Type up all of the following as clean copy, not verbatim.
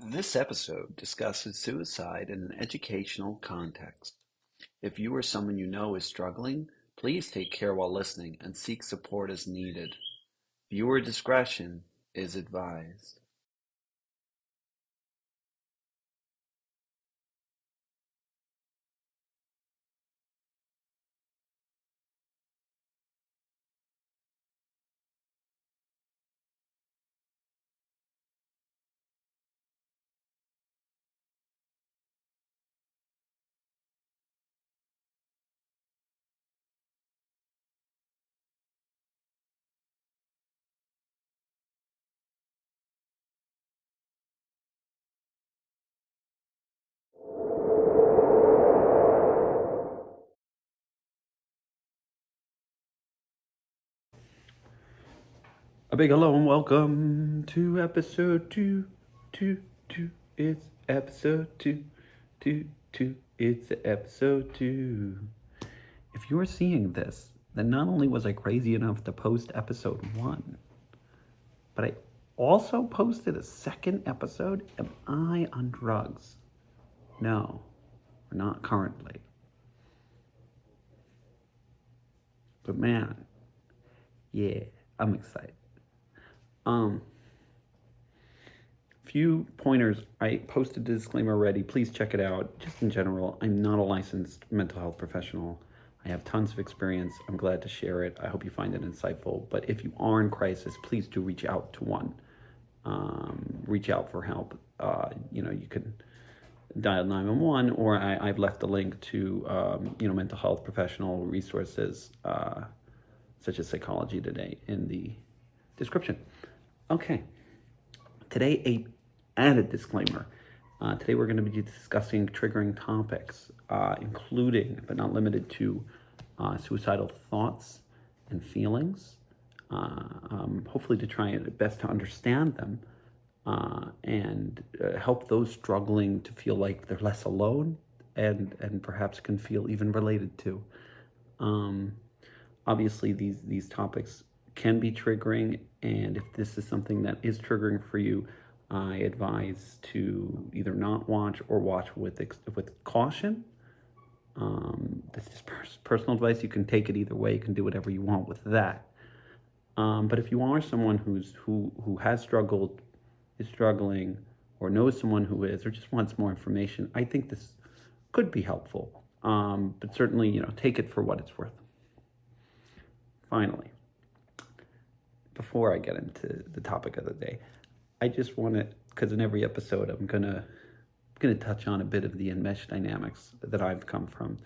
This episode discusses suicide in an educational context. If you or someone you know is struggling, please take care while listening and seek support as needed. Viewer discretion is advised. A big hello and welcome to episode two. It's episode two. It's episode two. If you're seeing this, then not only was I crazy enough to post episode one, but I also posted a second episode. Am I on drugs? No, we're not currently. But man, yeah, I'm excited. Um, Few pointers. I posted a disclaimer already. Please check it out. Just in general, I'm not a licensed mental health professional. I have tons of experience. I'm glad to share it. I hope you find it insightful. But if you are in crisis, please do reach out to one. Reach out for help. You can dial 911, or I've left a link to mental health professional resources such as Psychology Today in the description. Okay. Today, a added disclaimer. Today we're going to be discussing triggering topics, including but not limited to suicidal thoughts and feelings, hopefully to try at best to understand them and help those struggling to feel like they're less alone and perhaps can feel even related to. Obviously, these topics can be triggering, and if this is something that is triggering for you, I advise to either not watch or watch with caution. This is personal advice. You can take it either way. You can do whatever you want with that. But if you are someone who has struggled, is struggling, or knows someone who is, or just wants more information, I think this could be helpful. But certainly, take it for what it's worth. Finally, before I get into the topic of the day, I just want to, because in every episode I'm gonna touch on a bit of the enmeshed dynamics that I've come from.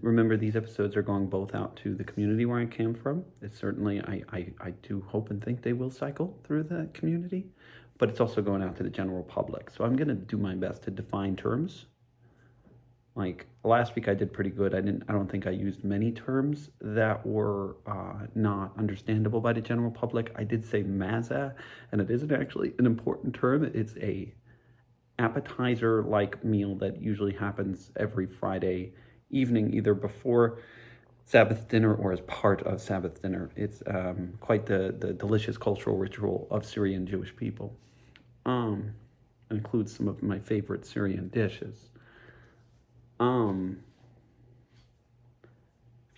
Remember, these episodes are going both out to the community where I came from. It's certainly, I do hope and think they will cycle through the community, but it's also going out to the general public. So I'm gonna do my best to define terms. Like last week I did pretty good. I don't think I used many terms that were not understandable by the general public. I did say maza, and it isn't actually an important term. It's a appetizer like meal that usually happens every Friday evening, either before Sabbath dinner or as part of Sabbath dinner. It's quite the delicious cultural ritual of Syrian Jewish people. It includes some of my favorite Syrian dishes. If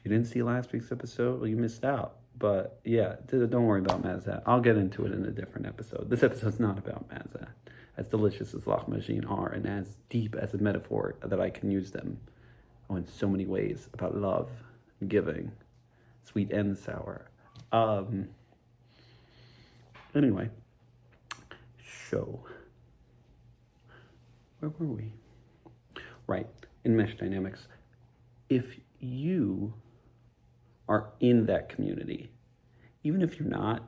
you didn't see last week's episode, well, you missed out. But yeah, don't worry about Mazat. I'll get into it in a different episode. This episode's not about Mazat. As delicious as lahmacun are, and as deep as a metaphor that I can use them, in so many ways, about love, giving, sweet and sour. Anyway, so where were we? Right, in mesh dynamics. If you are in that community, even if you're not,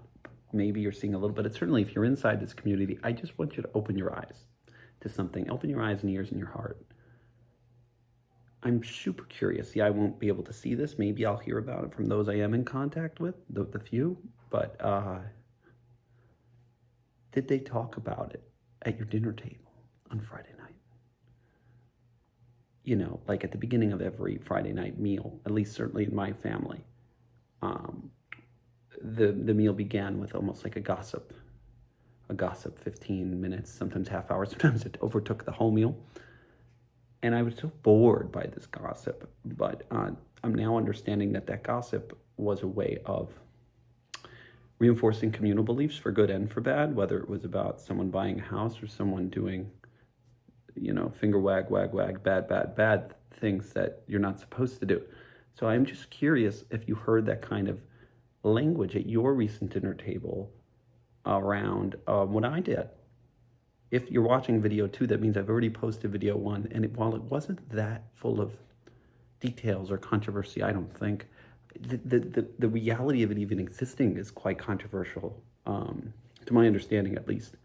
maybe you're seeing a little bit, certainly if you're inside this community, I just want you to open your eyes to something. Open your eyes and ears and your heart. I'm super curious. See, I won't be able to see this. Maybe I'll hear about it from those I am in contact with, the few. But did they talk about it at your dinner table on Friday night? Like at the beginning of every Friday night meal, at least certainly in my family, the meal began with almost like a gossip a gossip 15 minutes, sometimes half hour, sometimes it overtook the whole meal. And I was so bored by this gossip, but I'm now understanding that gossip was a way of reinforcing communal beliefs for good and for bad, whether it was about someone buying a house or someone doing, finger wag, wag, wag, bad, bad, bad things that you're not supposed to do. So I'm just curious if you heard that kind of language at your recent dinner table around what I did. If you're watching video 2, that means I've already posted video 1, and while it wasn't that full of details or controversy, I don't think, the reality of it even existing is quite controversial, to my understanding at least.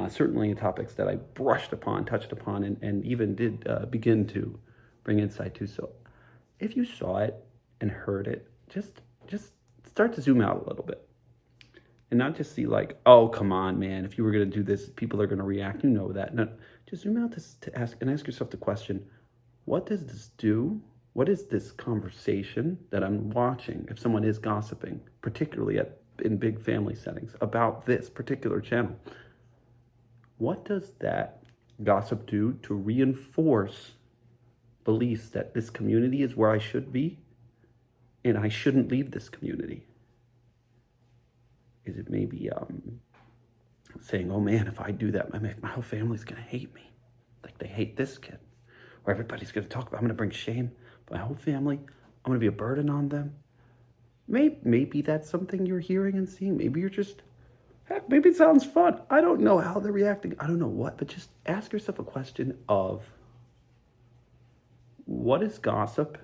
Certainly topics that I touched upon, and even did begin to bring insight to. So if you saw it and heard it, just start to zoom out a little bit. And not just see like, oh, come on, man, if you were going to do this, people are going to react. You know that. No, just zoom out to ask yourself the question, what does this do? What is this conversation that I'm watching if someone is gossiping, particularly in big family settings, about this particular channel? What does that gossip do to reinforce beliefs that this community is where I should be and I shouldn't leave this community? Is it maybe saying, oh man, if I do that, my whole family's going to hate me. Like they hate this kid. Or everybody's going to talk about, I'm going to bring shame to my whole family. I'm going to be a burden on them. Maybe that's something you're hearing and seeing. Maybe you're just, heck, maybe it sounds fun. I don't know how they're reacting. I don't know what, but just ask yourself a question of, what is gossip?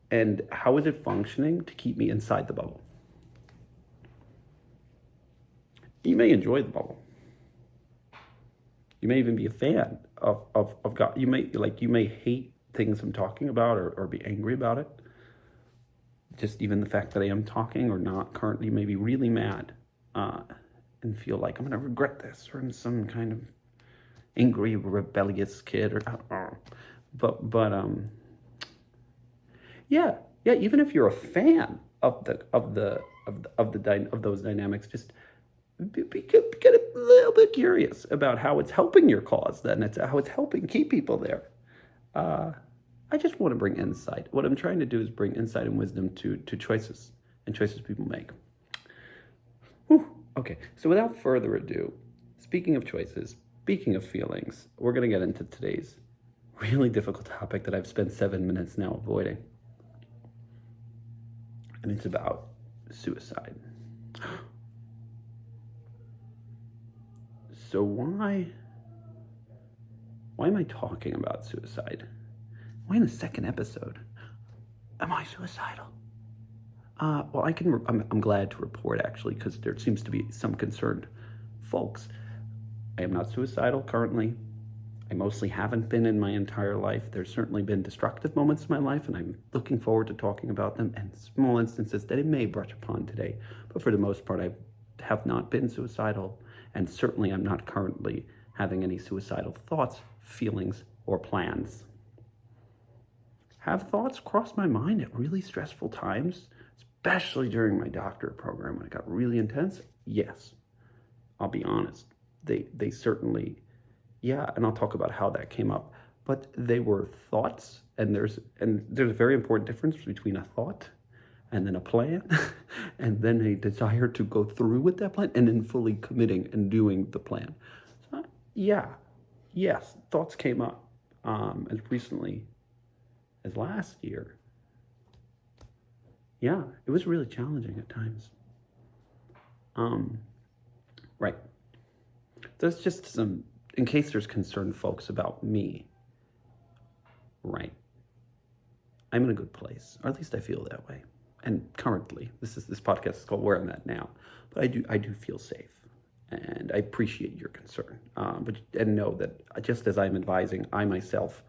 And how is it functioning to keep me inside the bubble? You may enjoy the bubble. You may even be a fan of God. You may hate things I'm talking about or be angry about it. Just even the fact that I am talking or not currently, may be really mad and feel like I'm going to regret this, or I'm some kind of angry, rebellious kid, or I don't know. But yeah. Even if you're a fan of those dynamics, just get a little bit curious about how it's helping your cause. Then it's how it's helping keep people there. I just want to bring insight. What I'm trying to do is bring insight and wisdom to choices people make. Whew. Okay, so without further ado, speaking of choices, speaking of feelings, we're going to get into today's really difficult topic that I've spent 7 minutes now avoiding. And it's about suicide. So why am I talking about suicide? Why in the second episode? Am I suicidal? Well, I'm glad to report, actually, because there seems to be some concerned folks. I am not suicidal currently. I mostly haven't been in my entire life. There's certainly been destructive moments in my life, and I'm looking forward to talking about them, and small instances that I may brush upon today. But for the most part, I have not been suicidal, and certainly I'm not currently having any suicidal thoughts, feelings, or plans. Have thoughts crossed my mind at really stressful times, especially during my doctorate program when it got really intense? Yes, I'll be honest. They certainly, yeah, and I'll talk about how that came up. But they were thoughts, and there's a very important difference between a thought and then a plan, and then a desire to go through with that plan, and then fully committing and doing the plan. So, yes, thoughts came up as recently as last year. Yeah, it was really challenging at times. Right. There's just some, in case there's concerned folks about me, right? I'm in a good place, or at least I feel that way. And currently, this podcast is called Where I'm At Now, but I do feel safe, and I appreciate your concern. And know that just as I'm advising, I myself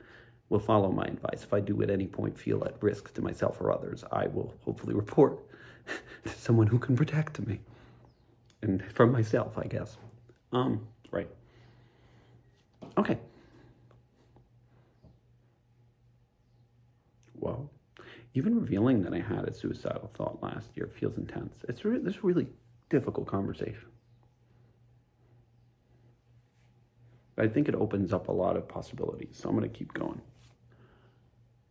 will follow my advice. If I do at any point feel at risk to myself or others, I will hopefully report to someone who can protect me, and from myself, I guess. Right. Okay. Well, even revealing that I had a suicidal thought last year feels intense. This really difficult conversation. But I think it opens up a lot of possibilities, so I'm going to keep going.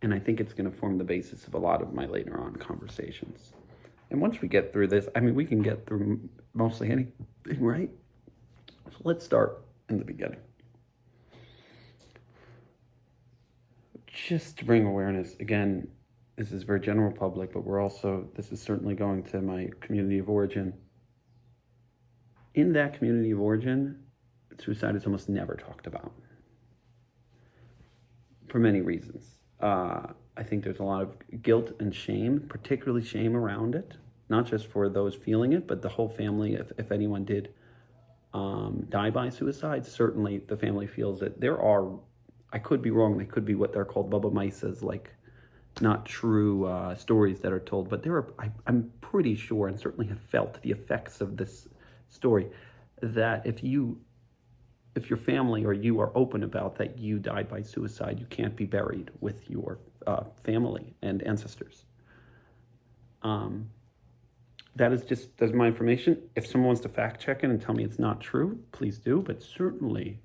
And I think it's going to form the basis of a lot of my later on conversations. And once we get through this, I mean, we can get through mostly anything, right? So let's start in the beginning. Just to bring awareness, again, this is very general public, but this is certainly going to my community of origin. In that community of origin, suicide is almost never talked about for many reasons. I think there's a lot of guilt and shame, particularly shame around it, not just for those feeling it, but the whole family. If anyone did die by suicide, certainly the family feels it. There are, I could be wrong, they could be what they're called Bubba Mices, like not true stories that are told, but there are, I'm pretty sure, and certainly have felt the effects of this story, that if your family or you are open about that you died by suicide, you can't be buried with your family and ancestors. That's my information. If someone wants to fact check it and tell me it's not true, please do. But certainly,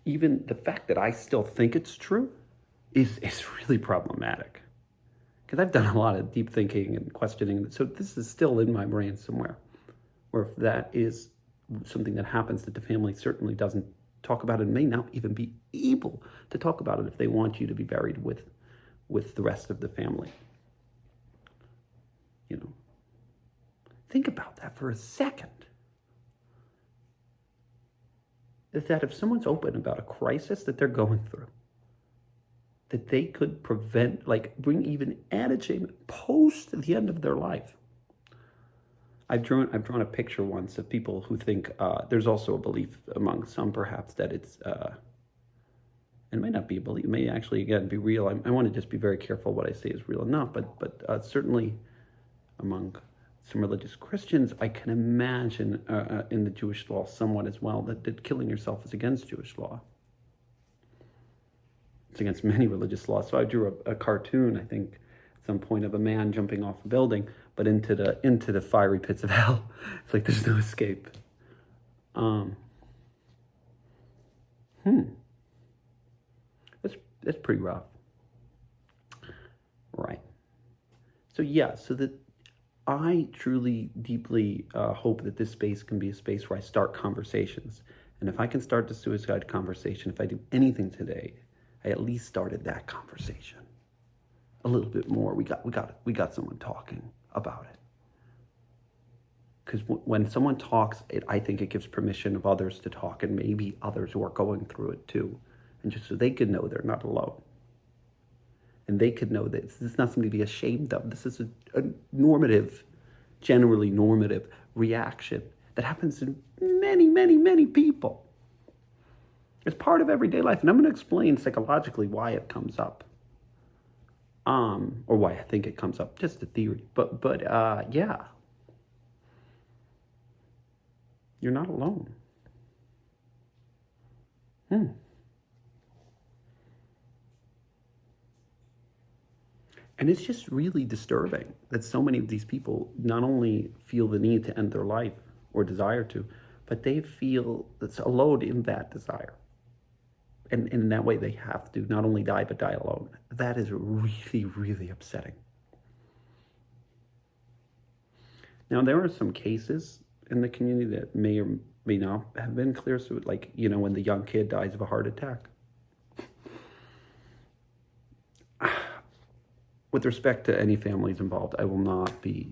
even the fact that I still think it's true is really problematic. Because I've done a lot of deep thinking and questioning. So this is still in my brain somewhere. Or if that is something that happens that the family certainly doesn't talk about it, and may not even be able to talk about it if they want you to be buried with the rest of the family. You know, think about that for a second. Is that if someone's open about a crisis that they're going through, that they could prevent, like bring even added shame post the end of their life. I've drawn a picture once of people who think there's also a belief among some perhaps that it's, it might not be a belief, it may actually again be real. I want to just be very careful what I say is real or not, but certainly among some religious Christians, I can imagine in the Jewish law somewhat as well that killing yourself is against Jewish law. It's against many religious laws. So I drew a cartoon, I think, at some point of a man jumping off a building, but into the fiery pits of hell. It's like there's no escape. That's pretty rough. Right. So yeah, so that I truly, deeply hope that this space can be a space where I start conversations. And if I can start the suicide conversation, if I do anything today, I at least started that conversation a little bit more. We got someone talking about it. Because when someone talks, I think it gives permission of others to talk, and maybe others who are going through it too, and just so they can know they're not alone. And they could know that this is not something to be ashamed of. This is a normative, generally normative reaction that happens in many, many, many people. It's part of everyday life. And I'm going to explain psychologically why it comes up. Or why I think it comes up. Just a theory. But yeah. You're not alone. And it's just really disturbing that so many of these people not only feel the need to end their life or desire to, but they feel that's alone in that desire. And in that way, they have to not only die, but die alone. That is really, really upsetting. Now, there are some cases in the community that may or may not have been clear. So, like, when the young kid dies of a heart attack. With respect to any families involved, I will not be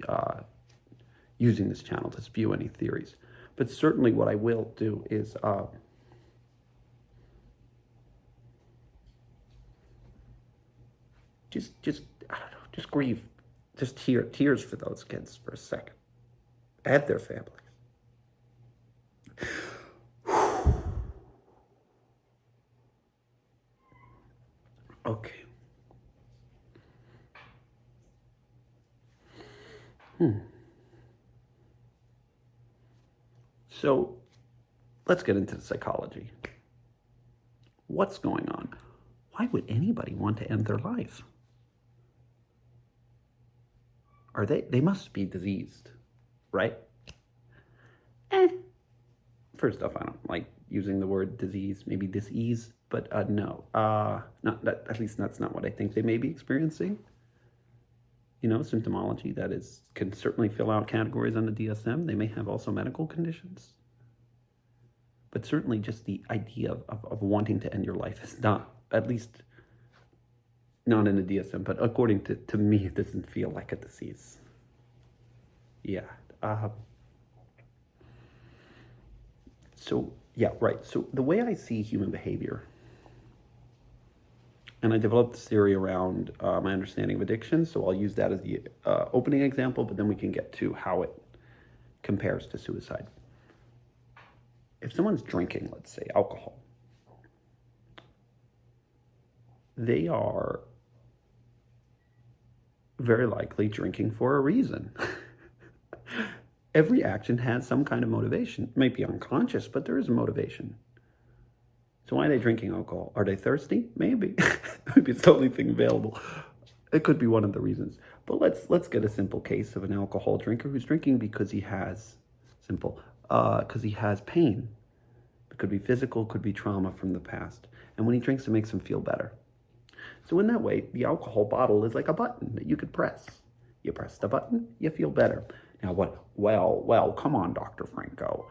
using this channel to spew any theories. But certainly what I will do is just I don't know, just grieve, just tears for those kids for a second, and their families. Okay. So let's get into the psychology. What's going on? Why would anybody want to end their life? They must be diseased, right? first off, I don't like using the word disease, maybe disease, but no, not that. At least that's not what I think they may be experiencing. Symptomology that can certainly fill out categories on the DSM. They may have also medical conditions, but certainly just the idea of wanting to end your life is not, at least not in the DSM, but according to me, it doesn't feel like a disease. Yeah. So the way I see human behavior, and I developed this theory around my understanding of addiction, so I'll use that as the opening example, but then we can get to how it compares to suicide. If someone's drinking, let's say alcohol, they are very likely drinking for a reason. Every action has some kind of motivation. It might be unconscious, but there is a motivation. So why are they drinking alcohol? Are they thirsty? Maybe. Maybe it's the only thing available. It could be one of the reasons. But let's get a simple case of an alcohol drinker who's drinking because he has pain. It could be physical, could be trauma from the past. And when he drinks, it makes him feel better. So in that way, the alcohol bottle is like a button that you could press. You press the button, you feel better. Now what? Well, come on, Dr. Franco.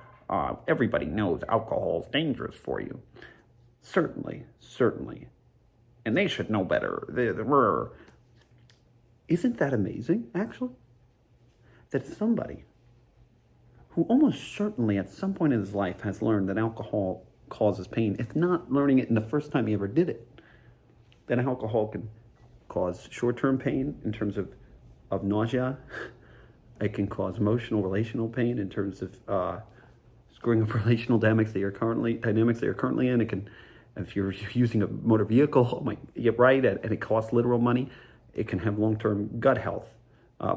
Everybody knows alcohol is dangerous for you. Certainly. And they should know better. Isn't that amazing, actually? That somebody who almost certainly at some point in his life has learned that alcohol causes pain, if not learning it in the first time he ever did it, then alcohol can cause short-term pain in terms of nausea. It can cause emotional, relational pain in terms of screwing up relational dynamics that you're currently in. It can, if you're using a motor vehicle, you're right, and it costs literal money. It can have long-term gut health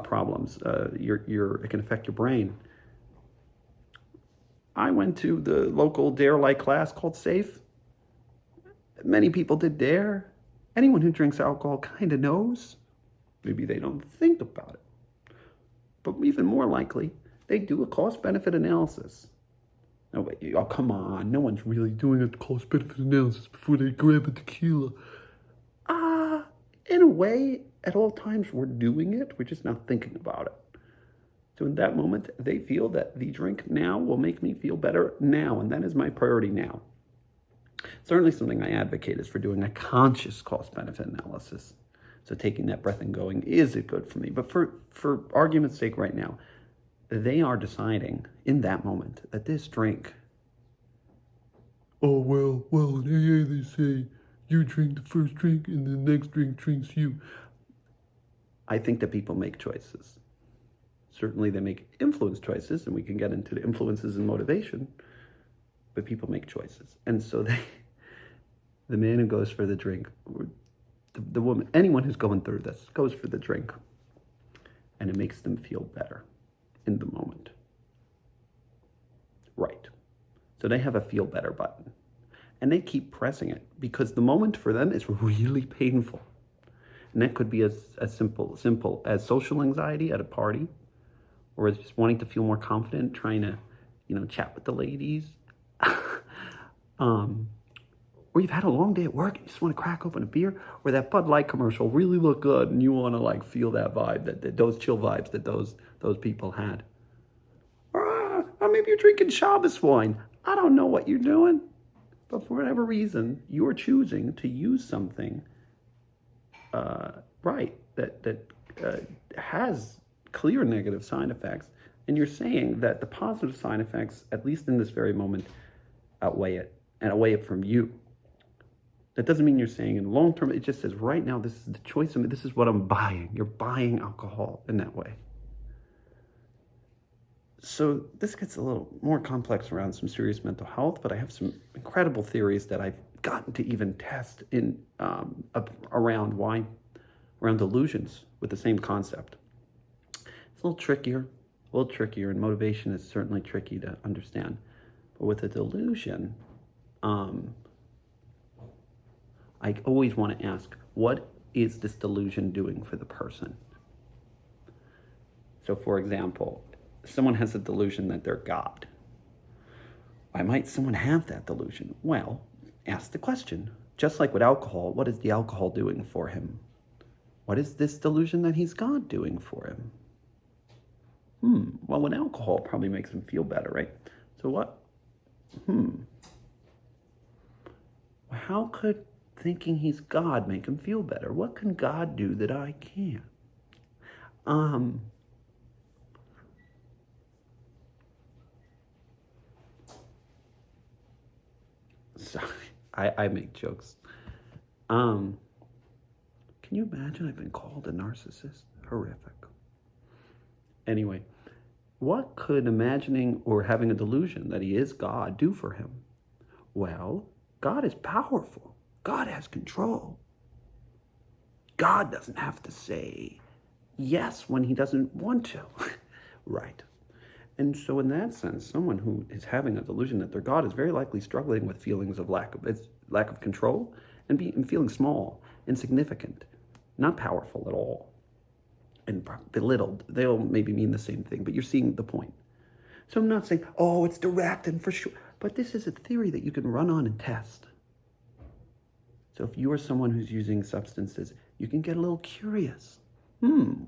problems. It can affect your brain. I went to the local DARE-like class called SAFE. Many people did DARE. Anyone who drinks alcohol kind of knows. Maybe they don't think about it. But even more likely, they do a cost-benefit analysis. No, oh, come on. No one's really doing a cost-benefit analysis before they grab a tequila. In a way, at all times, we're doing it. We're just not thinking about it. So in that moment, they feel that the drink now will make me feel better now, and that is my priority now. Certainly something I advocate is for doing a conscious cost-benefit analysis. So taking that breath and going, is it good for me? But for argument's sake right now, they are deciding in that moment that this drink, oh, well, in AA they say, you drink the first drink and the next drink drinks you. I think that people make choices. Certainly they make influence choices, and we can get into the influences and motivation, but people make choices. And so the man who goes for the drink, the woman, anyone who's going through this, goes for the drink, and it makes them feel better in the moment. Right. So they have a feel better button, and they keep pressing it because the moment for them is really painful. And that could be as simple as social anxiety at a party, or as just wanting to feel more confident, trying to, chat with the ladies. Or you've had a long day at work and you just want to crack open a beer, or that Bud Light commercial really looked good and you want to feel that vibe, that those chill vibes that those people had. Or maybe you're drinking Shabbos wine. I don't know what you're doing, but for whatever reason, you're choosing to use something, that has clear negative side effects, and you're saying that the positive side effects, at least in this very moment, outweigh it from you. That doesn't mean you're saying in the long term. It just says right now, this is the choice. This is what I'm buying. You're buying alcohol in that way. So this gets a little more complex around some serious mental health, but I have some incredible theories that I've gotten to even test in around delusions with the same concept. It's a little trickier, and motivation is certainly tricky to understand. But with a delusion, I always want to ask, what is this delusion doing for the person? So for example, someone has a delusion that they're God. Why might someone have that delusion? Well, ask the question. Just like with alcohol, what is the alcohol doing for him? What is this delusion that he's God doing for him? Well, with alcohol, it probably makes him feel better, right? So what? How could thinking he's God make him feel better? What can God do that I can't? Sorry, I make jokes. Can you imagine I've been called a narcissist? Horrific. Anyway, what could imagining or having a delusion that he is God do for him? Well, God is powerful. God has control. God doesn't have to say yes when he doesn't want to. Right. And so in that sense, someone who is having a delusion that they're God is very likely struggling with feelings of lack of control and feeling small, insignificant, not powerful at all, and belittled. They all maybe mean the same thing, but you're seeing the point. So I'm not saying, oh, it's direct and for sure, but this is a theory that you can run on and test. So if you are someone who's using substances, you can get a little curious.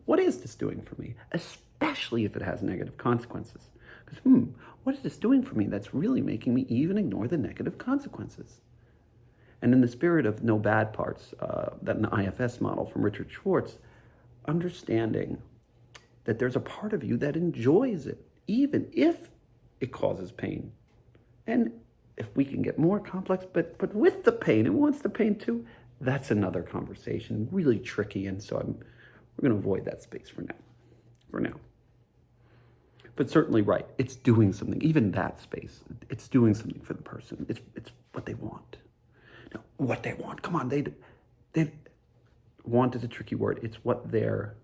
What is this doing for me? Especially if it has negative consequences. Because, what is this doing for me that's really making me even ignore the negative consequences? And in the spirit of no bad parts, that an IFS model from Richard Schwartz, understanding that there's a part of you that enjoys it, even if it causes pain. And if we can get more complex, but with the pain, it wants the pain too, that's another conversation, really tricky, and so we're going to avoid that space for now. But certainly right, it's doing something, even that space, it's doing something for the person. It's what they want. Now, what they want, come on, they want is a tricky word. It's what they're,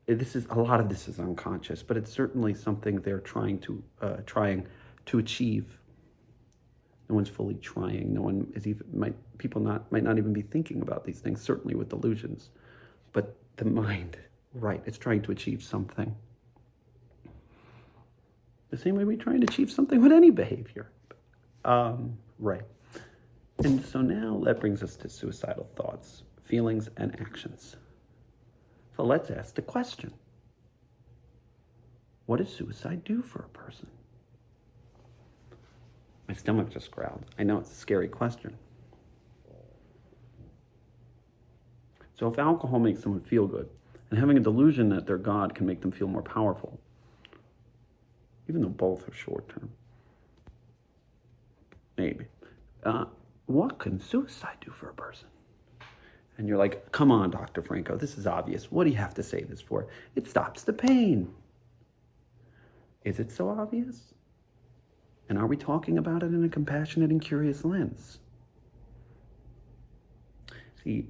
a lot of this is unconscious, but it's certainly something they're trying to achieve. No one's fully trying. No one is even, might not even be thinking about these things, certainly with delusions. But the mind, right, it's trying to achieve something. The same way we try to achieve something with any behavior. Right. And so now that brings us to suicidal thoughts, feelings, and actions. So let's ask the question. What does suicide do for a person? My stomach just growled. I know it's a scary question. So if alcohol makes someone feel good, and having a delusion that they're God can make them feel more powerful, even though both are short-term, maybe, what can suicide do for a person? And you're like, come on, Dr. Franco, this is obvious. What do you have to say this for? It stops the pain. Is it so obvious? And are we talking about it in a compassionate and curious lens? See,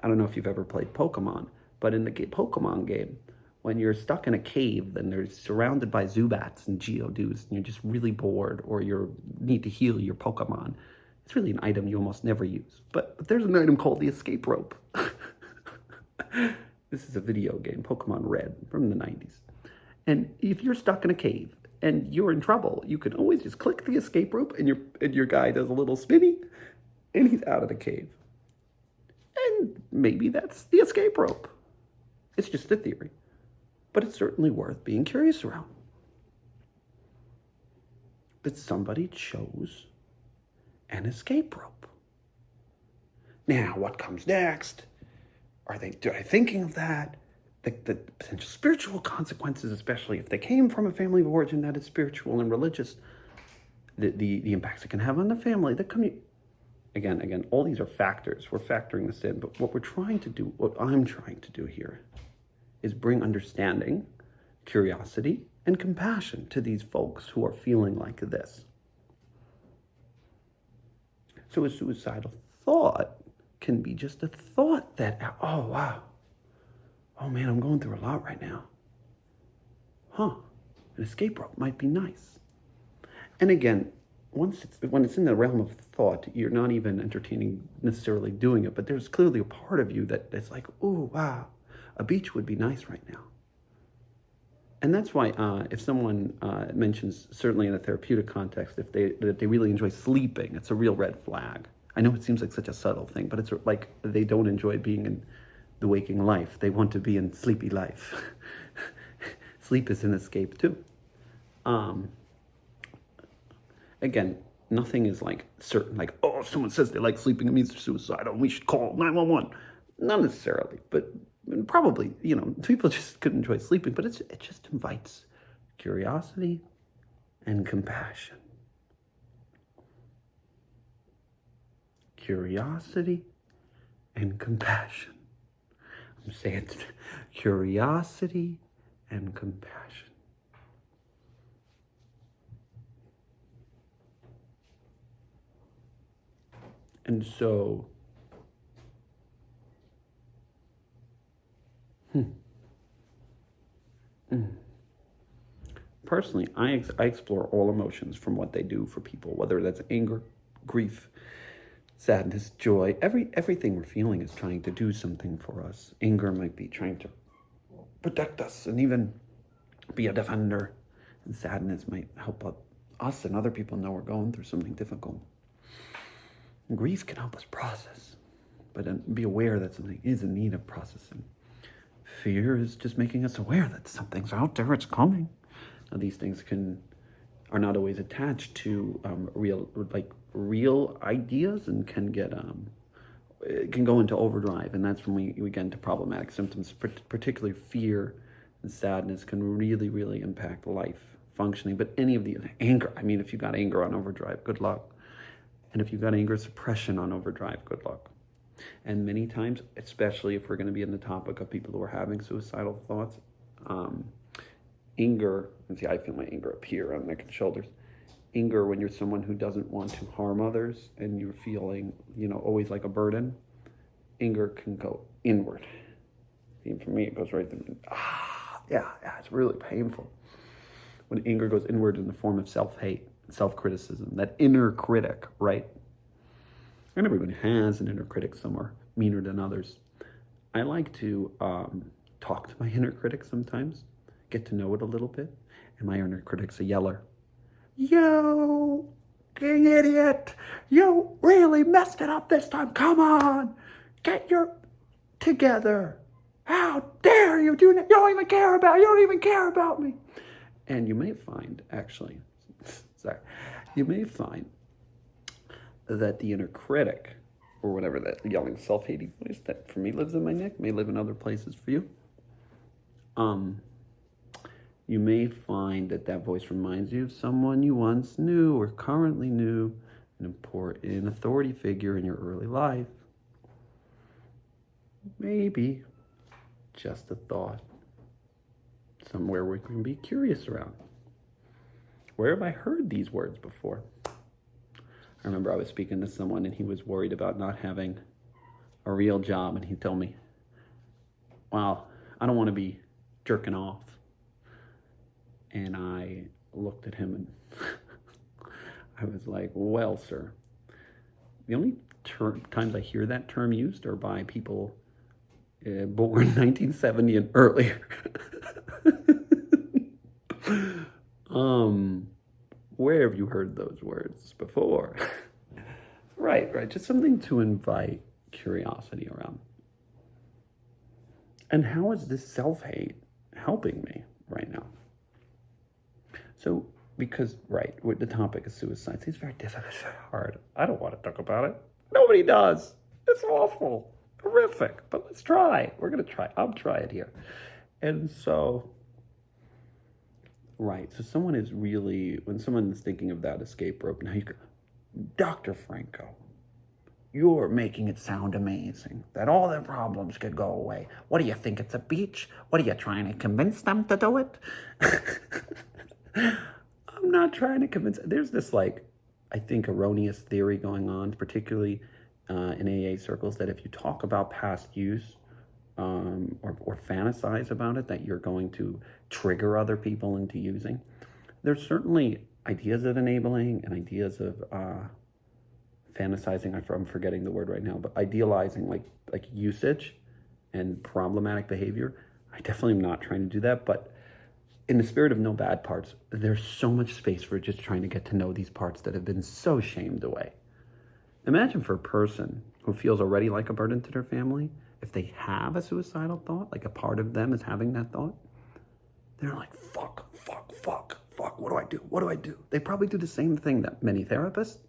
I don't know if you've ever played Pokemon, but in the Pokemon game, when you're stuck in a cave and they're surrounded by Zubats and Geodudes, and you're just really bored, or you need to heal your Pokemon, it's really an item you almost never use. But there's an item called the escape rope. This is a video game, Pokemon Red, from the 90s. And if you're stuck in a cave and you're in trouble, you can always just click the escape rope, and your guy does a little spinny, and he's out of the cave. And maybe that's the escape rope. It's just a theory, but it's certainly worth being curious around. That somebody chose an escape rope. Now, what comes next? Are they thinking of that? The potential spiritual consequences, especially if they came from a family of origin that is spiritual and religious, the impacts it can have on the family, the community. Again, all these are factors. We're factoring this in, but what I'm trying to do here is bring understanding, curiosity, and compassion to these folks who are feeling like this. So a suicidal thought can be just a thought that, oh, wow. Oh, man, I'm going through a lot right now. An escape rope might be nice. And again, when it's in the realm of thought, you're not even entertaining necessarily doing it, but there's clearly a part of you that's like, oh, wow, a beach would be nice right now. And that's why if someone mentions, certainly in a therapeutic context, that they really enjoy sleeping, it's a real red flag. I know it seems like such a subtle thing, but it's like they don't enjoy being in the waking life. They want to be in sleepy life. Sleep is an escape too. Um, Again, nothing is like certain, like, oh, if someone says they like sleeping, it means they're suicidal, and we should call 911. Not necessarily, but probably, people just could enjoy sleeping, but it just invites curiosity and compassion. Curiosity and compassion. I'm saying it. Curiosity and compassion. And so, personally, I explore all emotions from what they do for people, whether that's anger, grief, sadness, joy. Everything we're feeling is trying to do something for us. Anger might be trying to protect us and even be a defender. And sadness might help us and other people know we're going through something difficult. And grief can help us process, but be aware that something is in need of processing. Fear is just making us aware that something's out there, it's coming. Now, these things are not always attached to real ideas, and can it can go into overdrive, and that's when we get into problematic symptoms. Particularly fear and sadness can really, really impact life functioning. But any of the anger, if you got anger on overdrive, good luck. And if you've got anger suppression on overdrive, good luck. And many times, especially if we're going to be in the topic of people who are having suicidal thoughts, anger, and see, I feel my anger up here on neck and shoulders. Anger, when you're someone who doesn't want to harm others and you're feeling, always like a burden, anger can go inward. Even for me, it goes right through. Yeah, it's really painful. When anger goes inward in the form of self-hate, self-criticism, that inner critic, right? And everybody has an inner critic somewhere, meaner than others. I like to talk to my inner critic sometimes, get to know it a little bit. And my inner critic's a yeller. You king idiot! You really messed it up this time. Come on! Get your together. How dare you do that? You don't even care about me. And you may find, actually, you may find that the inner critic, or whatever that yelling self-hating voice that for me lives in my neck, may live in other places for you. You may find that voice reminds you of someone you once knew or currently knew, an important authority figure in your early life. Maybe just a thought, somewhere we can be curious around. Where have I heard these words before? I remember I was speaking to someone and he was worried about not having a real job, and he told me, well, I don't want to be jerking off. And I looked at him and I was like, well, sir, the only times I hear that term used are by people born 1970 and earlier. Where have you heard those words before? Right. Just something to invite curiosity around. And how is this self-hate helping me right now? So, because, the topic is suicide, it's very difficult, it's very hard. I don't want to talk about it. Nobody does. It's awful, horrific, but let's try. We're going to try. I'll try it here. And so, so someone is really, when someone is thinking of that escape rope, now you go, Dr. Franco, you're making it sound amazing, that all their problems could go away. What do you think, it's a beach? What are you trying to convince them to do it? I'm not trying to convince. There's this, I think, erroneous theory going on, particularly in AA circles, that if you talk about past use or fantasize about it, that you're going to trigger other people into using. There's certainly ideas of enabling and ideas of fantasizing. I'm forgetting the word right now, but idealizing like usage and problematic behavior. I definitely am not trying to do that, but in the spirit of no bad parts, there's so much space for just trying to get to know these parts that have been so shamed away. Imagine for a person who feels already like a burden to their family, if they have a suicidal thought, like a part of them is having that thought, they're like, fuck, what do I do? What do I do? They probably do the same thing that many therapists,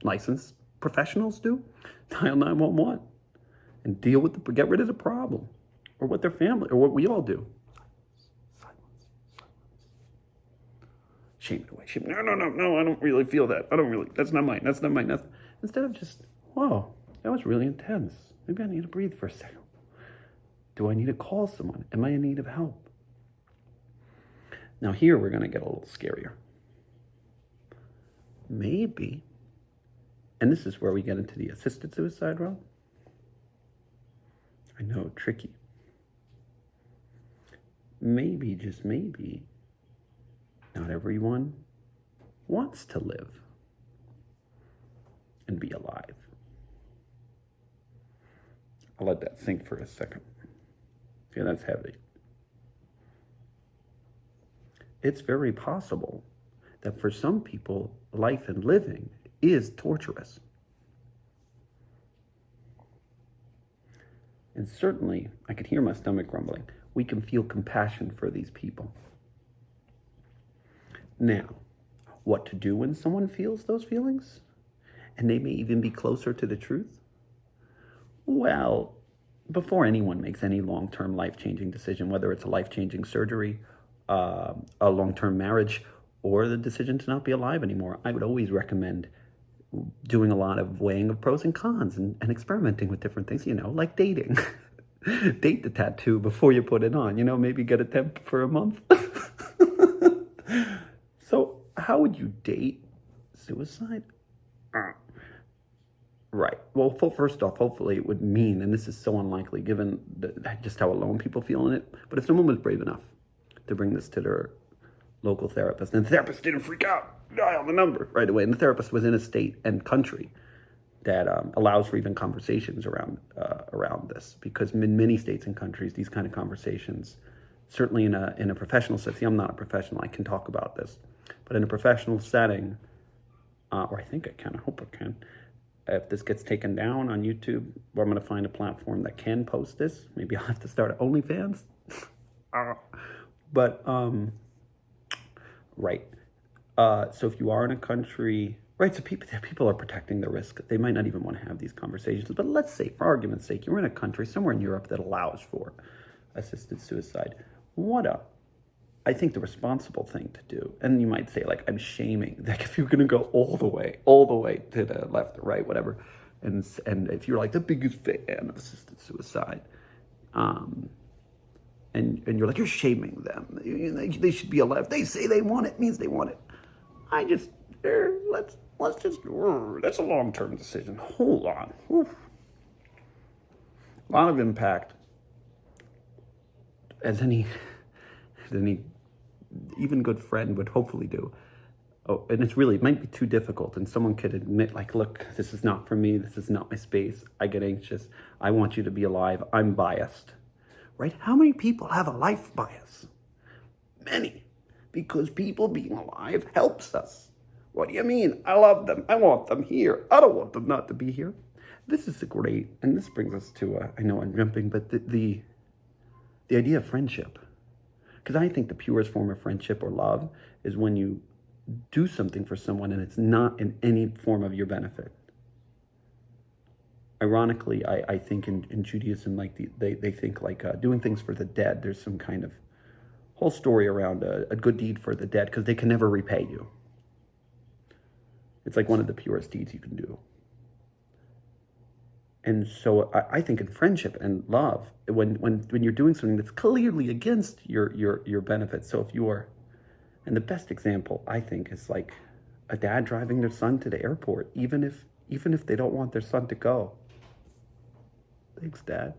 licensed professionals do. Dial 911 and get rid of the problem, or what their family, or what we all do. Silence. Shame it away. No, I don't really feel that. That's not mine. Instead of just, whoa, that was really intense. Maybe I need to breathe for a second. Do I need to call someone? Am I in need of help? Now here we're going to get a little scarier. Maybe, and this is where we get into the assisted suicide realm. I know, tricky. Maybe, just maybe, not everyone wants to live and be alive. I'll let that sink for a second. Yeah, that's heavy. It's very possible that for some people, life and living is torturous. And certainly, I could hear my stomach grumbling. We can feel compassion for these people. Now, what to do when someone feels those feelings? And they may even be closer to the truth? Well, before anyone makes any long-term life-changing decision, whether it's a life-changing surgery, a long-term marriage, or the decision to not be alive anymore, I would always recommend doing a lot of weighing of pros and cons and experimenting with different things, like dating. Date the tattoo before you put it on, maybe get a temp for a month. So how would you date suicide? Right. Well, first off, hopefully it would mean, and this is so unlikely given just how alone people feel in it, but if someone was brave enough to bring this to their local therapist, and the therapist didn't freak out, dial the number right away, and the therapist was in a state and country that allows for even conversations around this, because in many states and countries, these kind of conversations, certainly in a professional setting, I'm not a professional, I can talk about this, but in a professional setting, or I think I can, I hope I can, if this gets taken down on YouTube, or I'm going to find a platform that can post this, maybe I'll have to start OnlyFans. But, right. So if you are in a country, right, so people are protecting the risk. They might not even want to have these conversations. But let's say, for argument's sake, you're in a country somewhere in Europe that allows for assisted suicide. I think the responsible thing to do, and you might say, like, I'm shaming, like, if you're going to go all the way to the left or right, whatever, and if you're, like, the biggest fan of assisted suicide, and you're like, you're shaming them, they should be alive, they say they want it, means they want it. Let's just, that's a long-term decision, hold on. Oof. A lot of impact, as any even good friend would hopefully do. Oh, and it might be too difficult, and someone could admit, like, look, this is not for me, this is not my space, I get anxious, I want you to be alive, I'm biased, right? How many people have a life bias? Many, because people being alive helps us. What do you mean? I love them, I want them here, I don't want them not to be here. This is great, and this brings us to, I know I'm jumping, but the idea of friendship. Because I think the purest form of friendship or love is when you do something for someone and it's not in any form of your benefit. Ironically, I think in Judaism, like they think like doing things for the dead, there's some kind of whole story around a good deed for the dead because they can never repay you. It's like one of the purest deeds you can do. And so I think in friendship and love, when you're doing something that's clearly against your benefits. So if you are, and the best example I think is like a dad driving their son to the airport, even if they don't want their son to go. Thanks, Dad.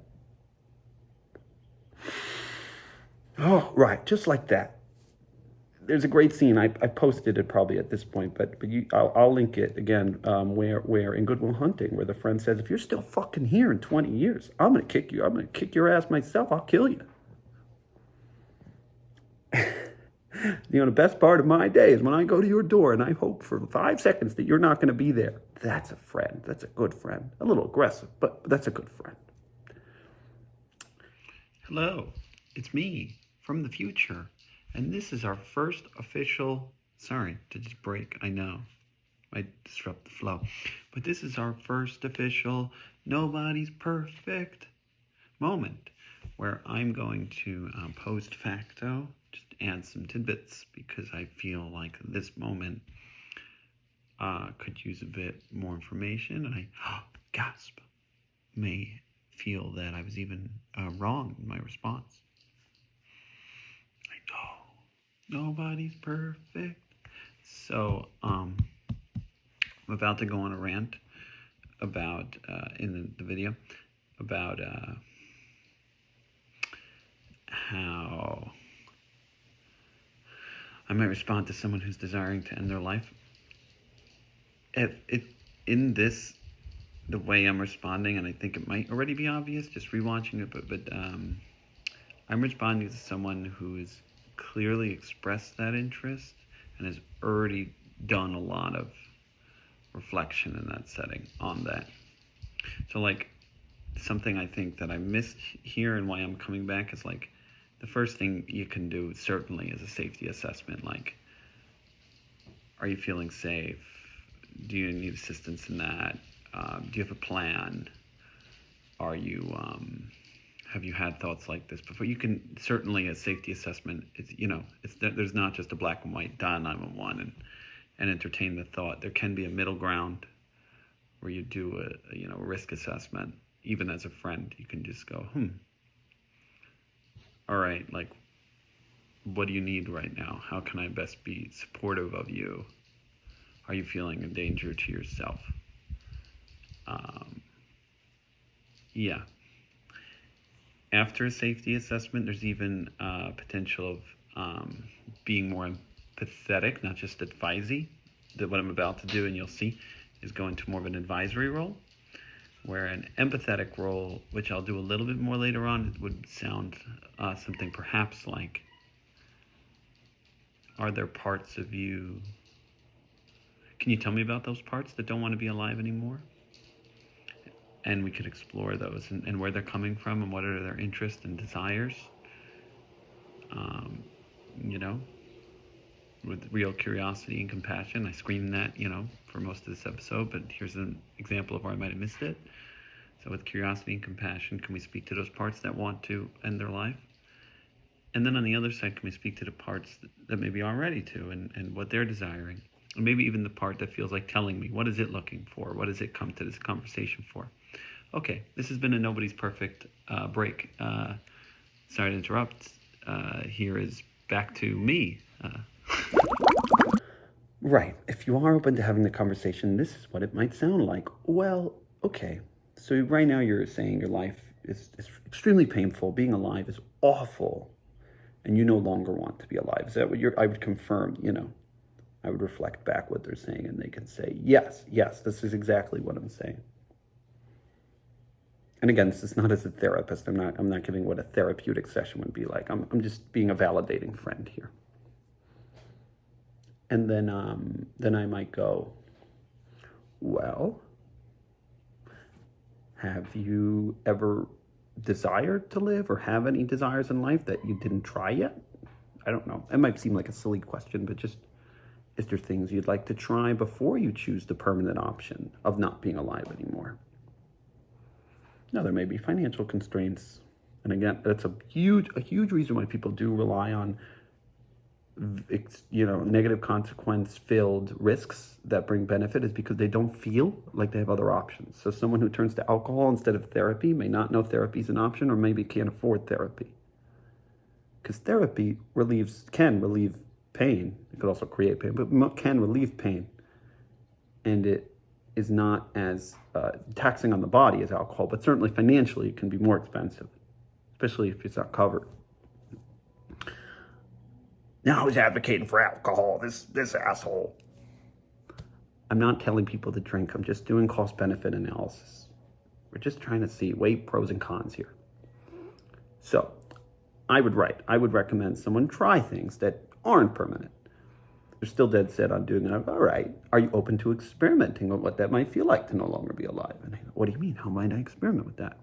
Oh, right, just like that. There's a great scene. I posted it probably at this point, but I'll link it again. Where in Good Will Hunting, where the friend says, "If you're still fucking here in 20 years, I'm gonna kick you. I'm gonna kick your ass myself. I'll kill you." The best part of my day is when I go to your door and I hope for 5 seconds that you're not going to be there. That's a friend. That's a good friend. A little aggressive, but that's a good friend. Hello, it's me from the future. And this is our first official, sorry to just break, I know, I disrupt the flow. But this is our first official nobody's perfect moment where I'm going to post facto, just add some tidbits because I feel like this moment could use a bit more information. And I, gasp, may feel that I was even wrong in my response. I know, nobody's perfect. So, I'm about to go on a rant about, in the video, about how I might respond to someone who's desiring to end their life. In this, the way I'm responding, and I think it might already be obvious just rewatching it, but I'm responding to someone who has clearly expressed that interest and has already done a lot of reflection in that setting on that. So like something I think that I missed here and why I'm coming back is like the first thing you can do certainly is a safety assessment. Like, are you feeling safe? Do you need assistance in that? Do you have a plan? Are you have you had thoughts like this before? You can certainly, a safety assessment, there's not just a black and white dial 911 and entertain the thought. There can be a middle ground where you do a risk assessment. Even as a friend, you can just go, all right, like, what do you need right now? How can I best be supportive of you? Are you feeling a danger to yourself? Yeah. After a safety assessment, there's even potential of being more empathetic, not just advisee. That what I'm about to do, and you'll see, is go into more of an advisory role, where an empathetic role, which I'll do a little bit more later on, would sound something perhaps like, are there parts of you, can you tell me about those parts that don't want to be alive anymore? And we could explore those and where they're coming from and what are their interests and desires, with real curiosity and compassion. I screamed that, for most of this episode, but here's an example of where I might have missed it. So with curiosity and compassion, can we speak to those parts that want to end their life? And then on the other side, can we speak to the parts that maybe aren't ready to and what they're desiring? And maybe even the part that feels like telling me, what is it looking for? What does it come to this conversation for? Okay, this has been a Nobody's Perfect break. Sorry to interrupt. Here is back to me. Right. If you are open to having the conversation, this is what it might sound like. Well, okay. So right now you're saying your life is extremely painful. Being alive is awful. And you no longer want to be alive. Is that what I would confirm, I would reflect back what they're saying and they can say, yes, this is exactly what I'm saying. And again, this is not as a therapist. I'm not giving what a therapeutic session would be like. I'm just being a validating friend here. And then I might go, well, have you ever desired to live or have any desires in life that you didn't try yet? I don't know. It might seem like a silly question, but just, is there things you'd like to try before you choose the permanent option of not being alive anymore? Now, there may be financial constraints. And again, that's a huge reason why people do rely on, negative consequence-filled risks that bring benefit is because they don't feel like they have other options. So someone who turns to alcohol instead of therapy may not know therapy is an option or maybe can't afford therapy. Because therapy can relieve pain. It could also create pain, but can relieve pain. And it is not as taxing on the body as alcohol, but certainly financially it can be more expensive, especially if it's not covered. Now he's advocating for alcohol, this asshole. I'm not telling people to drink. I'm just doing cost-benefit analysis. We're just trying to weigh pros and cons here. So I would recommend someone try things that aren't permanent. They're still dead set on doing it. All right, are you open to experimenting with what that might feel like to no longer be alive? And I go, what do you mean? How might I experiment with that?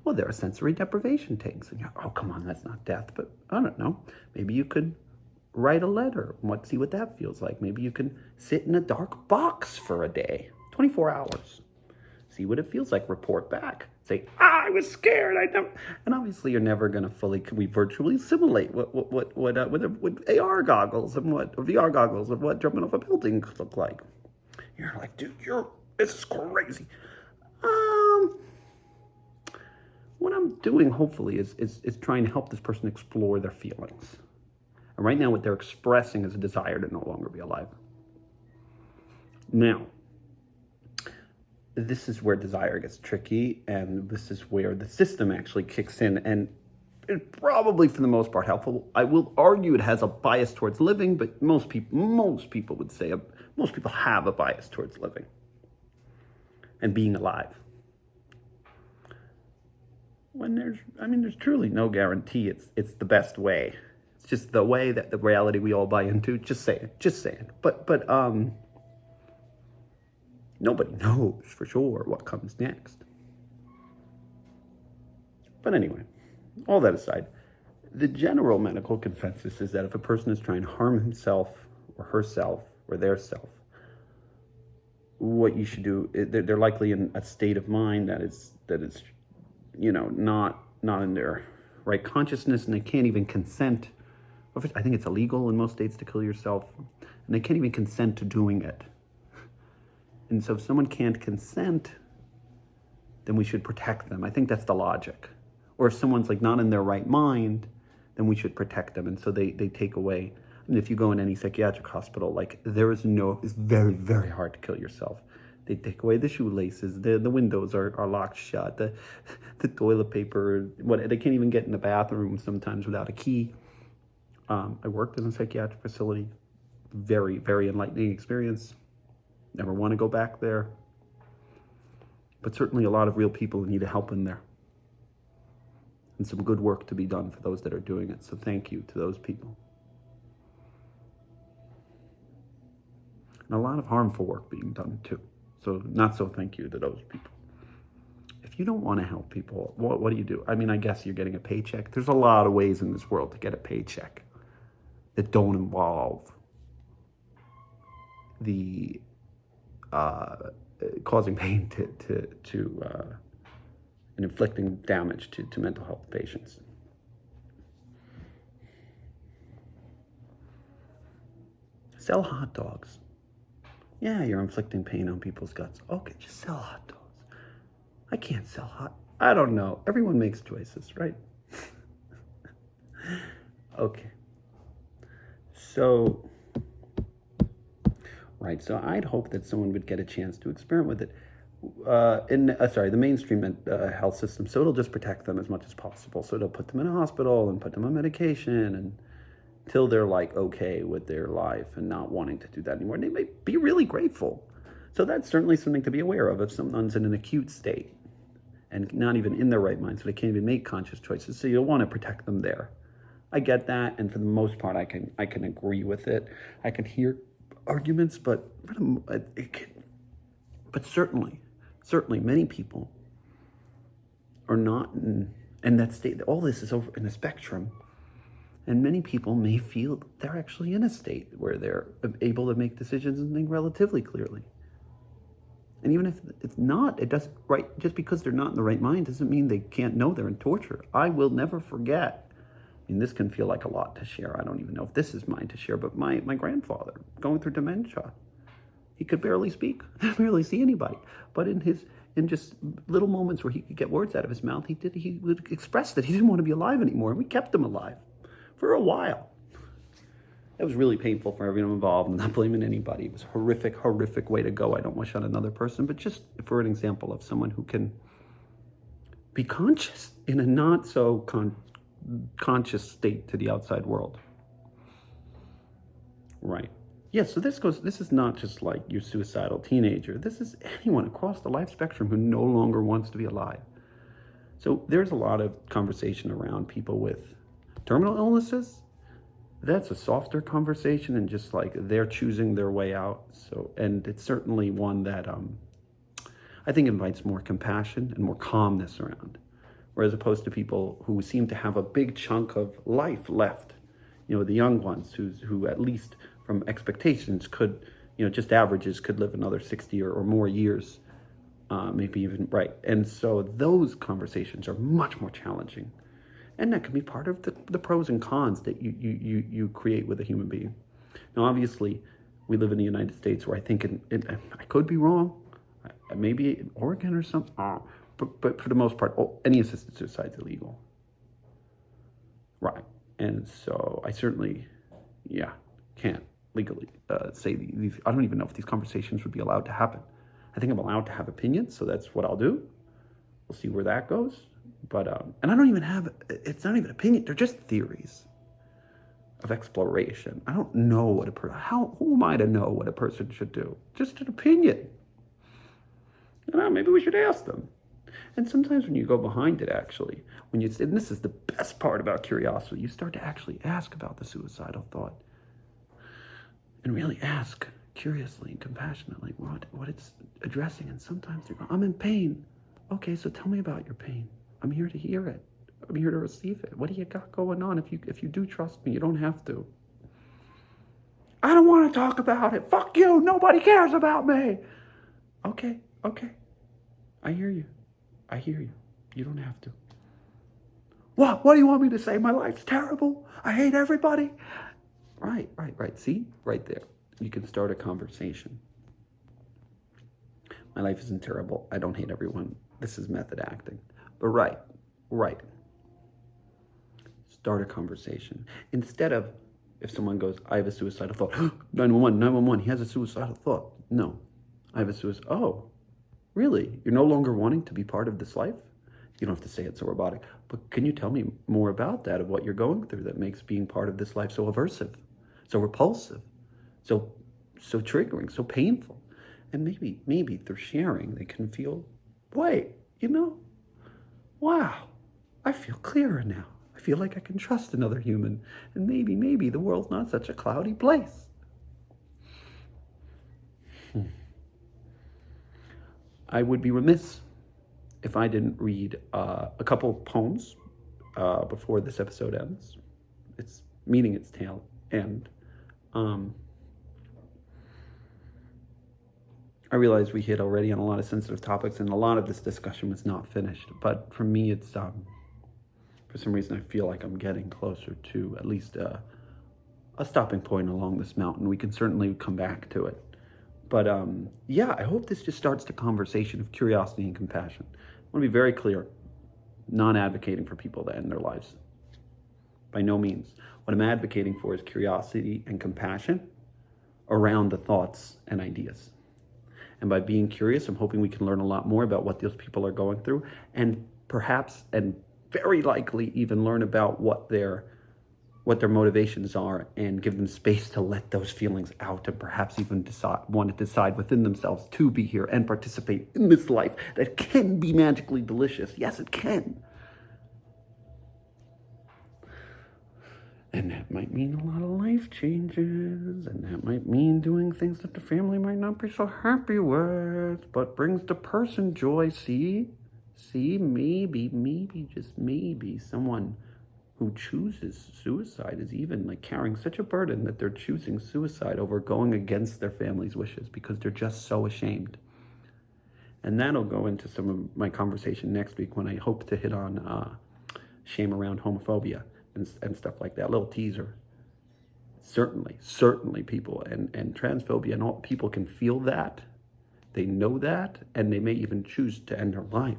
Well, there are sensory deprivation takes. And you're, oh, come on, that's not death. But I don't know. Maybe you could write a letter. See what that feels like. Maybe you can sit in a dark box for a day, 24 hours. See what it feels like. Report back. Say, I was scared. And obviously, you're never going to fully. We virtually simulate with AR goggles and what VR goggles of what jumping off a building could look like. You're like, dude, this is crazy. What I'm doing, hopefully, is trying to help this person explore their feelings. And right now, what they're expressing is a desire to no longer be alive. Now, this is where desire gets tricky, and this is where the system actually kicks in, and it's probably, for the most part, helpful. I will argue it has a bias towards living, but most people would say, most people have a bias towards living and being alive. When there's truly no guarantee it's the best way. It's just the way that the reality we all buy into. Just saying. But nobody knows for sure what comes next. But anyway, all that aside, the general medical consensus is that if a person is trying to harm himself or herself or their self, what you should do, they're likely in a state of mind that is not in their right consciousness, and they can't even consent. I think it's illegal in most states to kill yourself, and they can't even consent to doing it. And so if someone can't consent, then we should protect them. I think that's the logic. Or if someone's like not in their right mind, then we should protect them. And so they take away, and if you go in any psychiatric hospital, like it's very, very hard to kill yourself. They take away the shoelaces, the windows are locked shut, the toilet paper, they can't even get in the bathroom sometimes without a key. I worked in a psychiatric facility, very, very enlightening experience. Never want to go back there. But certainly a lot of real people need help in there. And some good work to be done for those that are doing it. So thank you to those people. And a lot of harmful work being done too. So not so thank you to those people. If you don't want to help people, what do you do? I guess you're getting a paycheck. There's a lot of ways in this world to get a paycheck that don't involve the causing pain to and inflicting damage to mental health patients. Sell hot dogs. Yeah, you're inflicting pain on people's guts. Okay, just sell hot dogs. I can't sell I don't know. Everyone makes choices, right? Okay. So I'd hope that someone would get a chance to experiment with it the mainstream health system. So it'll just protect them as much as possible. So it'll put them in a hospital and put them on medication and till they're like okay with their life and not wanting to do that anymore. And they may be really grateful. So that's certainly something to be aware of if someone's in an acute state and not even in their right mind, so they can't even make conscious choices. So you'll want to protect them there. I get that, and for the most part, I can agree with it. I can hear arguments, but certainly, many people are not in that state. All this is over in a spectrum, and many people may feel they're actually in a state where they're able to make decisions and think relatively clearly. And even if it's not, it doesn't, right? Just because they're not in the right mind doesn't mean they can't know they're in torture. I will never forget. This can feel like a lot to share. I don't even know if this is mine to share, but my grandfather going through dementia, he could barely speak, barely see anybody. But in just little moments where he could get words out of his mouth, he would express that he didn't want to be alive anymore. And we kept him alive for a while. That was really painful for everyone involved. I'm not blaming anybody. It was a horrific way to go. I don't wish on another person, but just for an example of someone who can be conscious in a not so conscious state to the outside world. Right. Yeah, so this is not just like your suicidal teenager. This is anyone across the life spectrum who no longer wants to be alive. So there's a lot of conversation around people with terminal illnesses that's a softer conversation and just like they're choosing their way out. So, and it's certainly one that I think invites more compassion and more calmness around, whereas opposed to people who seem to have a big chunk of life left, the young ones who at least from expectations could, just averages could live another 60 or more years, maybe even, right. And so those conversations are much more challenging. And that can be part of the pros and cons that you create with a human being. Now, obviously, we live in the United States where I think, I could be wrong, maybe in Oregon or something, but for the most part, any assisted suicide is illegal. Right. And so I certainly, can't legally say these. I don't even know if these conversations would be allowed to happen. I think I'm allowed to have opinions, so that's what I'll do. We'll see where that goes. But, and I don't even have, it's not even opinion, they're just theories of exploration. I don't know what who am I to know what a person should do? Just an opinion. Maybe we should ask them. And sometimes when you go behind it, actually, and this is the best part about curiosity, you start to actually ask about the suicidal thought and really ask curiously and compassionately what it's addressing. And sometimes they go, I'm in pain. Okay, so tell me about your pain. I'm here to hear it. I'm here to receive it. What do you got going on? If you do trust me, you don't have to. I don't want to talk about it. Fuck you. Nobody cares about me. Okay. I hear you. You don't have to. What do you want me to say? My life's terrible. I hate everybody. Right. See? Right there. You can start a conversation. My life isn't terrible. I don't hate everyone. This is method acting. But right. Start a conversation. Instead of, if someone goes, I have a suicidal thought. 911, he has a suicidal thought. No, I have a suicide. Oh, really? You're no longer wanting to be part of this life? You don't have to say it so robotic, but can you tell me more about that, of what you're going through that makes being part of this life so aversive, so repulsive, so triggering, so painful? And maybe through sharing, they can feel, wait, wow, I feel clearer now. I feel like I can trust another human. And maybe the world's not such a cloudy place. I would be remiss if I didn't read a couple poems before this episode ends. It's meeting its tail end. I realize we hit already on a lot of sensitive topics, and a lot of this discussion was not finished. But for me, it's for some reason I feel like I'm getting closer to at least a stopping point along this mountain. We can certainly come back to it. But I hope this just starts the conversation of curiosity and compassion. I want to be very clear, not advocating for people to end their lives. By no means. What I'm advocating for is curiosity and compassion around the thoughts and ideas. And by being curious, I'm hoping we can learn a lot more about what those people are going through, and perhaps, and very likely, even learn about what their motivations are, and give them space to let those feelings out, and perhaps even decide within themselves to be here and participate in this life that can be magically delicious. Yes, it can. And that might mean a lot of life changes, and that might mean doing things that the family might not be so happy with, but brings the person joy. See, maybe, just maybe, someone who chooses suicide is even like carrying such a burden that they're choosing suicide over going against their family's wishes because they're just so ashamed. And that'll go into some of my conversation next week, when I hope to hit on shame around homophobia and stuff like that. A little teaser. Certainly people and transphobia and all people can feel that. They know that, and they may even choose to end their life,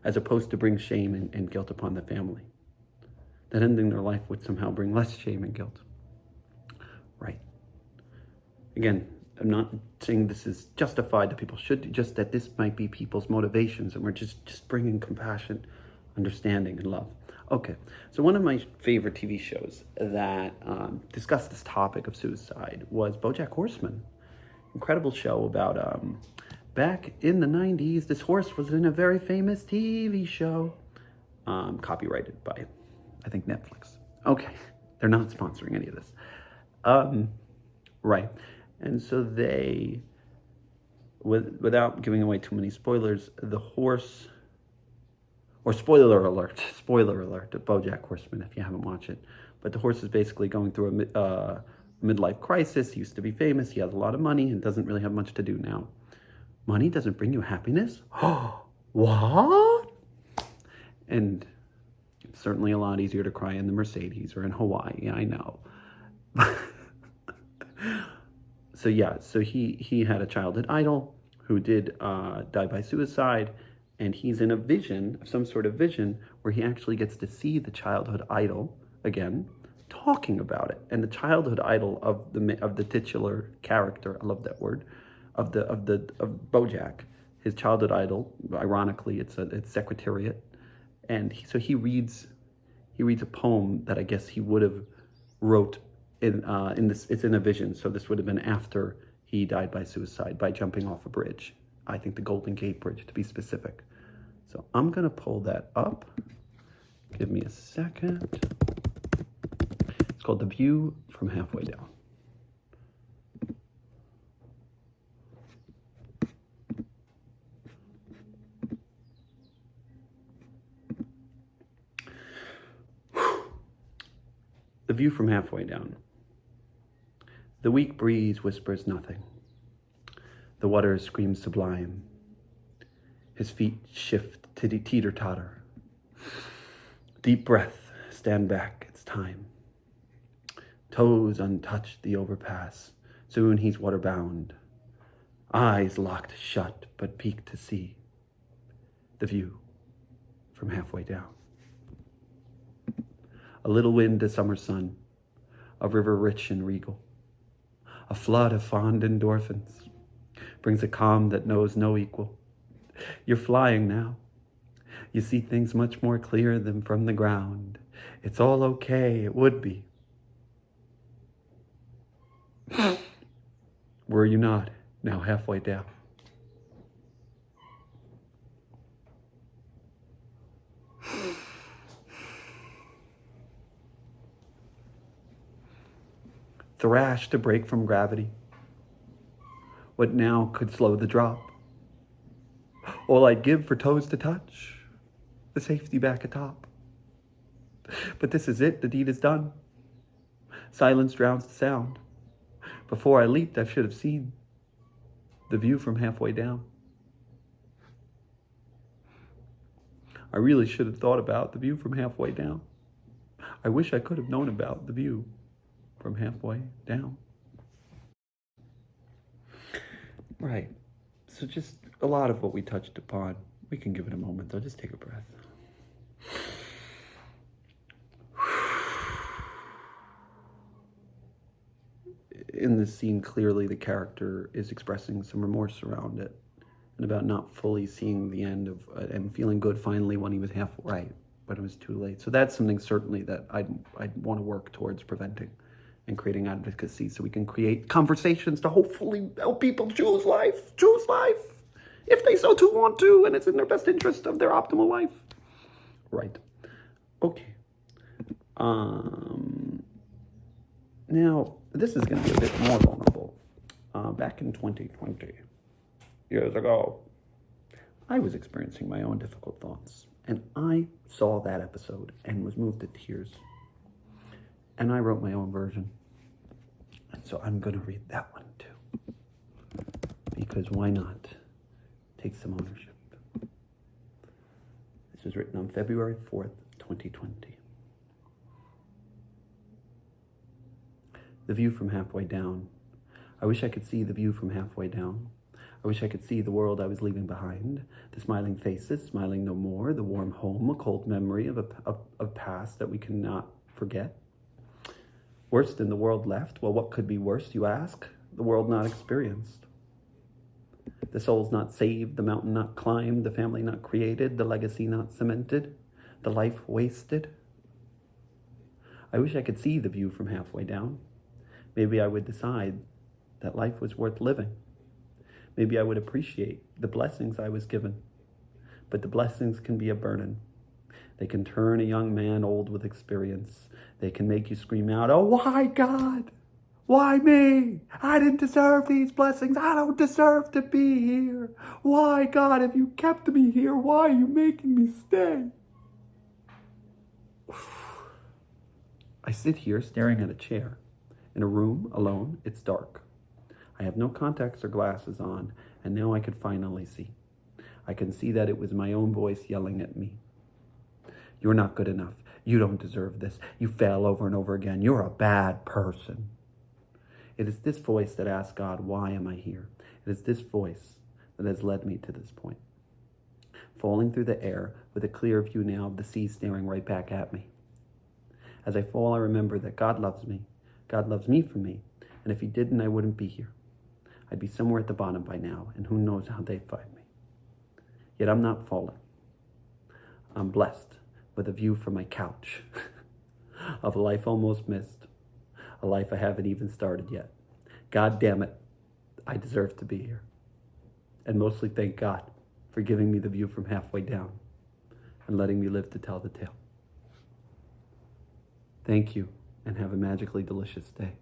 as opposed to bring shame and guilt upon the family. That ending their life would somehow bring less shame and guilt. Right. Again, I'm not saying this is justified that people should do, just that this might be people's motivations, and we're just bringing compassion, understanding, and love. Okay, so one of my favorite TV shows that discussed this topic of suicide was BoJack Horseman. Incredible show about back in the 90s, this horse was in a very famous TV show, copyrighted by, I think, Netflix. Okay, They're not sponsoring any of this. Right. And so they, without giving away too many spoilers, the horse, or spoiler alert, BoJack Horseman if you haven't watched it. But the horse is basically going through a midlife crisis. He used to be famous. He has a lot of money and doesn't really have much to do now. Money doesn't bring you happiness? What? And it's certainly a lot easier to cry in the Mercedes or in Hawaii, I know. So he had a childhood idol who did die by suicide, and he's in a vision, some sort of vision, where he actually gets to see the childhood idol again, talking about it. And the childhood idol of the titular character, I love that word, of BoJack, his childhood idol. Ironically, it's Secretariat, and he reads a poem that I guess he would have wrote in this. It's in a vision, so this would have been after he died by suicide by jumping off a bridge. I think the Golden Gate Bridge, to be specific. So I'm gonna pull that up. Give me a second. It's called The View from Halfway Down. The View from Halfway Down. The weak breeze whispers nothing. The water screams sublime. His feet shift to teeter-totter. Deep breath, stand back, it's time. Toes untouched the overpass. Soon he's waterbound. Eyes locked shut, but peak to see. The view from halfway down. A little wind, a summer sun, a river rich and regal. A flood of fond endorphins brings a calm that knows no equal. You're flying now. You see things much more clear than from the ground. It's all okay, it would be. Were you not now halfway down? Thrash to break from gravity. What now could slow the drop? All I'd give for toes to touch, the safety back atop. But this is it, the deed is done. Silence drowns the sound. Before I leaped, I should have seen the view from halfway down. I really should have thought about the view from halfway down. I wish I could have known about the view from halfway down. Right. So just a lot of what we touched upon. We can give it a moment though. Just take a breath. In this scene, clearly the character is expressing some remorse around it and about not fully seeing the end of and feeling good finally when he was half right, but it was too late. So that's something certainly that I'd want to work towards preventing and creating advocacy so we can create conversations to hopefully help people choose life, if they so too want to, and it's in their best interest of their optimal life. Right. Okay. Now, this is going to be a bit more vulnerable. Back in 2020, years ago, I was experiencing my own difficult thoughts, and I saw that episode and was moved to tears. And I wrote my own version. And so I'm going to read that one too. Because why not take some ownership? This was written on February 4th, 2020. The view from halfway down. I wish I could see the view from halfway down. I wish I could see the world I was leaving behind. The smiling faces, smiling no more. The warm home, a cold memory of a past that we cannot forget. Worse than the world left? Well, what could be worse, you ask? The world not experienced. The soul's not saved, the mountain not climbed, the family not created, the legacy not cemented, the life wasted. I wish I could see the view from halfway down. Maybe I would decide that life was worth living. Maybe I would appreciate the blessings I was given. But the blessings can be a burden. They can turn a young man old with experience. They can make you scream out, "Oh, why God? Why me? I didn't deserve these blessings. I don't deserve to be here. Why, God, have you kept me here? Why are you making me stay?" I sit here staring at a chair. In a room, alone, it's dark. I have no contacts or glasses on, and now I can finally see. I can see that it was my own voice yelling at me. "You're not good enough. You don't deserve this. You fail over and over again. You're a bad person." It is this voice that asks God, "Why am I here?" It is this voice that has led me to this point. Falling through the air with a clear view now of the sea staring right back at me. As I fall, I remember that God loves me. God loves me for me. And if he didn't, I wouldn't be here. I'd be somewhere at the bottom by now, and who knows how they'd find me. Yet I'm not falling. I'm blessed with a view from my couch of a life almost missed, a life I haven't even started yet. God damn it, I deserve to be here. And mostly thank God for giving me the view from halfway down and letting me live to tell the tale. Thank you, and have a magically delicious day.